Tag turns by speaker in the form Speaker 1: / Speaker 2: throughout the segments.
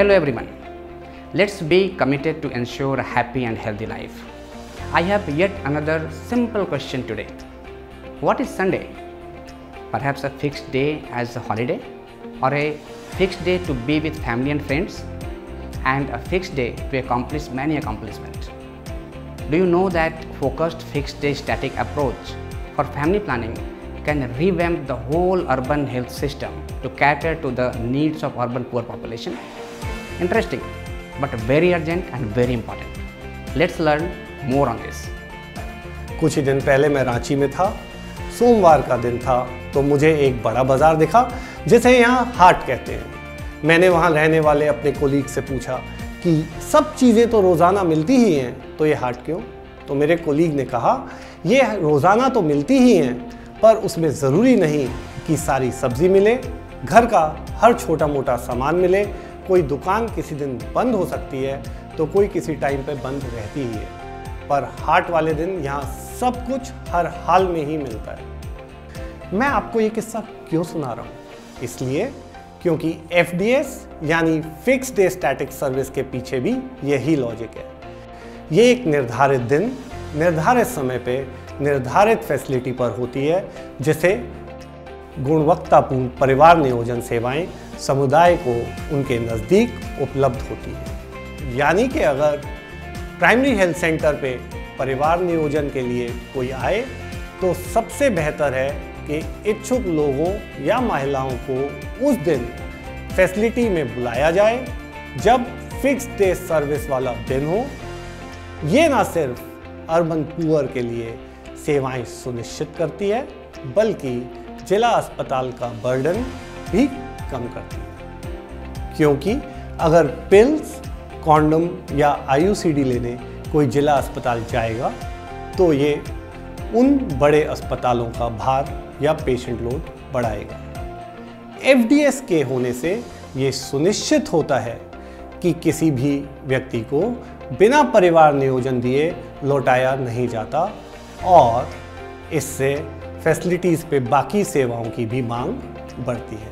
Speaker 1: Hello everyone. Let's be committed to ensure a happy and healthy life. I have yet another simple question today. What is Sunday? Perhaps a fixed day as a holiday, or a fixed day to be with family and friends, and a fixed day to accomplish many accomplishments. Do you know that focused fixed day static approach for family planning can revamp the whole urban health system to cater to the needs of urban poor population? Interesting, but very urgent and very important. Let's learn more on this.
Speaker 2: कुछ ही दिन पहले मैं रांची में था। सोमवार का दिन था तो मुझे एक बड़ा बाजार दिखा जिसे यहाँ हाट कहते हैं। मैंने वहाँ रहने वाले अपने कोलीग से पूछा कि सब चीज़ें तो रोज़ाना मिलती ही हैं, तो ये हाट क्यों? तो मेरे कोलीग ने कहा, ये रोज़ाना तो मिलती ही हैं, पर उसमें ज़रूरी नहीं कि सारी सब्ज़ी मिले, घर का हर छोटा मोटा सामान मिले। कोई दुकान किसी दिन बंद हो सकती है तो कोई किसी टाइम पे बंद रहती ही है, पर हाट वाले दिन यहाँ सब कुछ हर हाल में ही मिलता है। मैं आपको ये किस्सा क्यों सुना रहा हूँ? इसलिए क्योंकि FDS यानी फिक्स डे स्टैटिक सर्विस के पीछे भी यही लॉजिक है। ये एक निर्धारित दिन, निर्धारित समय पे, निर्धारित फैसिलिटी पर होती है, जिसे गुणवत्तापूर्ण परिवार नियोजन सेवाएं समुदाय को उनके नज़दीक उपलब्ध होती है। यानी कि अगर प्राइमरी हेल्थ सेंटर पे परिवार नियोजन के लिए कोई आए तो सबसे बेहतर है कि इच्छुक लोगों या महिलाओं को उस दिन फैसिलिटी में बुलाया जाए जब फिक्स डे सर्विस वाला दिन हो। ये ना सिर्फ अर्बन पुअर के लिए सेवाएं सुनिश्चित करती है, बल्कि जिला अस्पताल का बर्डन भी कम करती है। क्योंकि अगर पिल्स, कॉन्डम या IUCD लेने कोई जिला अस्पताल जाएगा तो ये उन बड़े अस्पतालों का भार या पेशेंट लोड बढ़ाएगा। FDS के होने से ये सुनिश्चित होता है कि किसी भी व्यक्ति को बिना परिवार नियोजन दिए लौटाया नहीं जाता, और इससे फैसिलिटीज़ पे बाकी सेवाओं की भी मांग बढ़ती है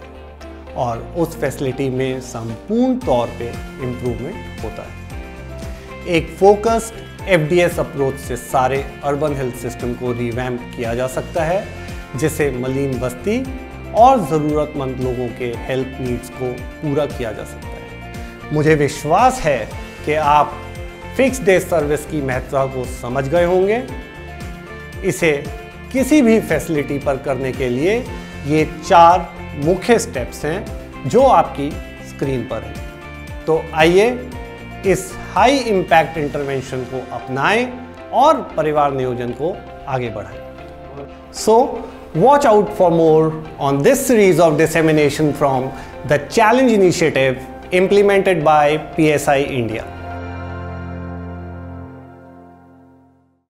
Speaker 2: और उस फैसिलिटी में संपूर्ण तौर पे इम्प्रूवमेंट होता है। एक फोकस्ड FDS अप्रोच से सारे अर्बन हेल्थ सिस्टम को रिवैम्प किया जा सकता है, जिससे मलिन बस्ती और ज़रूरतमंद लोगों के हेल्थ नीड्स को पूरा किया जा सकता है। मुझे विश्वास है कि आप फिक्स डे सर्विस की महत्ता को समझ गए होंगे। इसे किसी भी फैसिलिटी पर करने के लिए ये 4 मुख्य स्टेप्स हैं जो आपकी स्क्रीन पर हैं। तो आइए इस हाई इम्पैक्ट इंटरवेंशन को अपनाएं और परिवार नियोजन को आगे बढ़ाएं। So watch out for more on this series of dissemination from the challenge initiative implemented by PSI India.